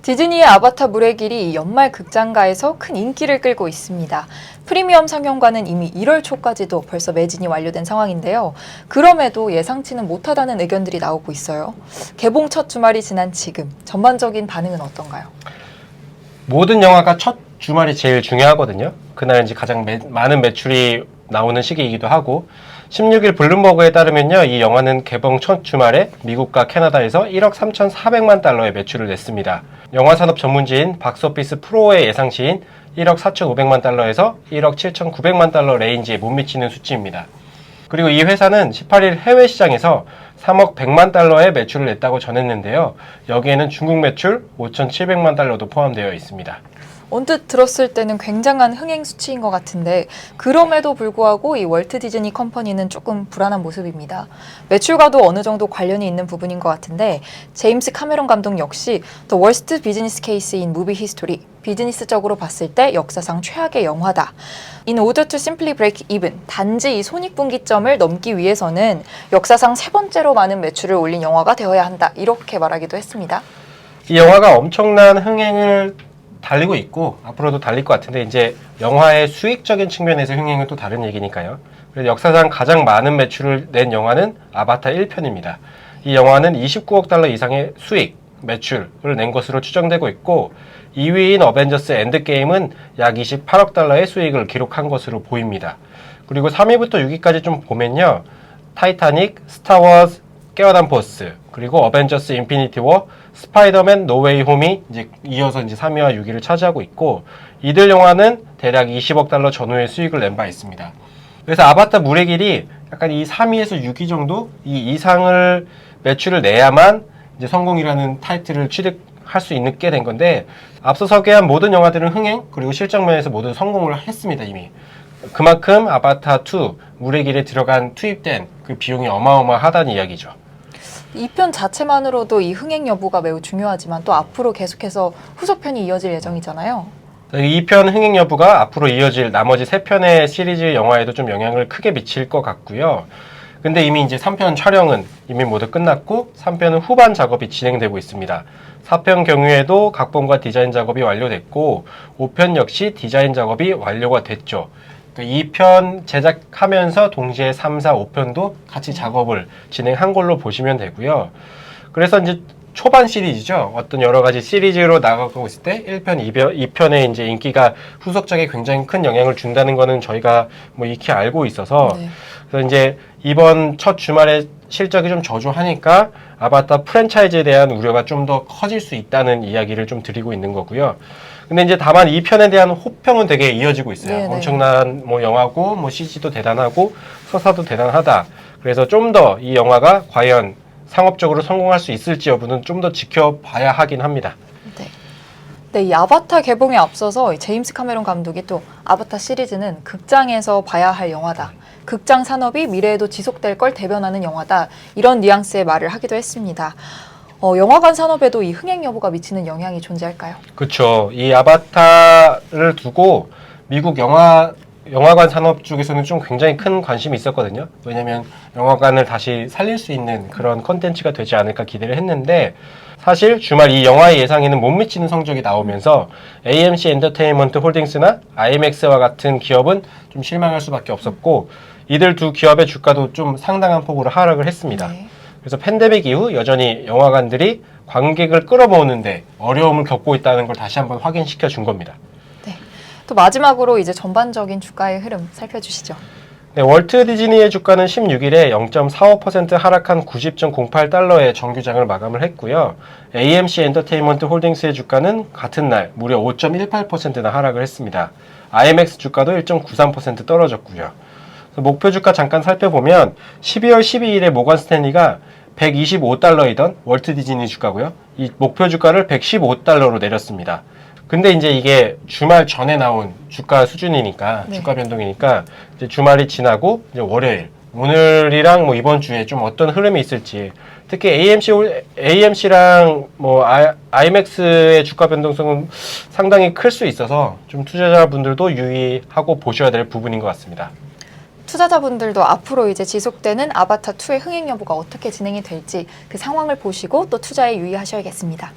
디즈니의 아바타 물의 길이 연말 극장가에서 큰 인기를 끌고 있습니다. 프리미엄 상영관은 이미 1월 초까지도 벌써 매진이 완료된 상황인데요. 그럼에도 예상치는 못하다는 의견들이 나오고 있어요. 개봉 첫 주말이 지난 지금 전반적인 반응은 어떤가요? 모든 영화가 첫 주말이 제일 중요하거든요. 그날 이제 가장 많은 매출이 나오는 시기이기도 하고 16일 블룸버그에 따르면요, 이 영화는 개봉 첫 주말에 미국과 캐나다에서 1억 3,400만 달러의 매출을 냈습니다. 영화산업 전문지인 박스오피스 프로의 예상치인 1억 4,500만 달러에서 1억 7,900만 달러 레인지에 못 미치는 수치입니다. 그리고 이 회사는 18일 해외 시장에서 3억 100만 달러의 매출을 냈다고 전했는데요. 여기에는 중국 매출 5,700만 달러도 포함되어 있습니다. 언뜻 들었을 때는 굉장한 흥행 수치인 것 같은데 그럼에도 불구하고 이 월트 디즈니 컴퍼니는 조금 불안한 모습입니다. 매출과도 어느 정도 관련이 있는 부분인 것 같은데 제임스 카메론 감독 역시 The Worst Business Case in Movie History, 비즈니스적으로 봤을 때 역사상 최악의 영화다. In order to simply break even, 단지 이 손익분기점을 넘기 위해서는 역사상 세 번째로 많은 매출을 올린 영화가 되어야 한다. 이렇게 말하기도 했습니다. 이 영화가 엄청난 흥행을 달리고 있고 앞으로도 달릴 것 같은데 이제 영화의 수익적인 측면에서 흥행은 또 다른 얘기니까요. 그래서 역사상 가장 많은 매출을 낸 영화는 아바타 1편입니다. 이 영화는 29억 달러 이상의 수익, 매출을 낸 것으로 추정되고 있고 2위인 어벤져스 엔드게임은 약 28억 달러의 수익을 기록한 것으로 보입니다. 그리고 3위부터 6위까지 좀 보면요. 타이타닉, 스타워즈, 깨어난 포스, 그리고 어벤져스 인피니티 워, 스파이더맨 노웨이 홈이 이제 이어서 이제 3위와 6위를 차지하고 있고 이들 영화는 대략 20억 달러 전후의 수익을 낸 바 있습니다. 그래서 아바타 물의 길이 약간 이 3위에서 6위 정도 이 이상을 매출을 내야만 이제 성공이라는 타이틀을 취득할 수 있게 된 건데 앞서 소개한 모든 영화들은 흥행 그리고 실적 면에서 모두 성공을 했습니다. 이미. 그만큼 아바타 2 물의 길에 들어간 투입된 그 비용이 어마어마하다는 이야기죠. 2편 자체만으로도 이 흥행 여부가 매우 중요하지만 또 앞으로 계속해서 후속편이 이어질 예정이잖아요. 2편 흥행 여부가 앞으로 이어질 나머지 3편의 시리즈 영화에도 좀 영향을 크게 미칠 것 같고요. 근데 이미 이제 3편 촬영은 이미 모두 끝났고 3편은 후반 작업이 진행되고 있습니다. 4편 경우에도 각본과 디자인 작업이 완료됐고 5편 역시 디자인 작업이 완료가 됐죠. 2편 제작하면서 동시에 3, 4, 5편도 같이 작업을 진행한 걸로 보시면 되고요. 그래서 이제 초반 시리즈죠. 어떤 여러 가지 시리즈로 나가고 있을 때 1편, 2편의 이제 인기가 후속작에 굉장히 큰 영향을 준다는 거는 저희가 뭐 익히 알고 있어서 네. 그래서 이제 이번 첫 주말에 실적이 좀 저조하니까 아바타 프랜차이즈에 대한 우려가 좀 더 커질 수 있다는 이야기를 좀 드리고 있는 거고요. 근데 이제 다만 이 편에 대한 호평은 되게 이어지고 있어요. 네네. 엄청난 뭐 영화고 뭐 CG도 대단하고 서사도 대단하다. 그래서 좀 더 이 영화가 과연 상업적으로 성공할 수 있을지 여부는 좀 더 지켜봐야 하긴 합니다. 네, 이 아바타 개봉에 앞서서 제임스 카메론 감독이 또 아바타 시리즈는 극장에서 봐야 할 영화다. 극장 산업이 미래에도 지속될 걸 대변하는 영화다. 이런 뉘앙스의 말을 하기도 했습니다. 영화관 산업에도 이 흥행 여부가 미치는 영향이 존재할까요? 그렇죠. 이 아바타를 두고 미국 영화관 산업 쪽에서는 좀 굉장히 큰 관심이 있었거든요. 왜냐면 영화관을 다시 살릴 수 있는 그런 콘텐츠가 되지 않을까 기대를 했는데 사실 주말 이 영화의 예상에는 못 미치는 성적이 나오면서 AMC 엔터테인먼트 홀딩스나 IMAX와 같은 기업은 좀 실망할 수밖에 없었고 이들 두 기업의 주가도 좀 상당한 폭으로 하락을 했습니다. 네. 그래서 팬데믹 이후 여전히 영화관들이 관객을 끌어모으는데 어려움을 겪고 있다는 걸 다시 한번 확인시켜 준 겁니다. 네. 또 마지막으로 이제 전반적인 주가의 흐름 살펴주시죠. 네, 월트 디즈니의 주가는 16일에 0.45% 하락한 90.08달러의 정규장을 마감을 했고요. AMC 엔터테인먼트 홀딩스의 주가는 같은 날 무려 5.18%나 하락을 했습니다. IMAX 주가도 1.93% 떨어졌고요. 목표 주가 잠깐 살펴보면 12월 12일에 모건 스탠리가 125달러이던 월트 디즈니 주가고요. 이 목표 주가를 115달러로 내렸습니다. 근데 이제 이게 주말 전에 나온 주가 수준이니까 네. 주가 변동이니까 이제 주말이 지나고 이제 월요일 오늘이랑 뭐 이번 주에 좀 어떤 흐름이 있을지 특히 AMC랑 뭐 IMAX의 주가 변동성은 상당히 클 수 있어서 좀 투자자분들도 유의하고 보셔야 될 부분인 것 같습니다. 투자자분들도 앞으로 이제 지속되는 아바타 2의 흥행 여부가 어떻게 진행이 될지 그 상황을 보시고 또 투자에 유의하셔야겠습니다.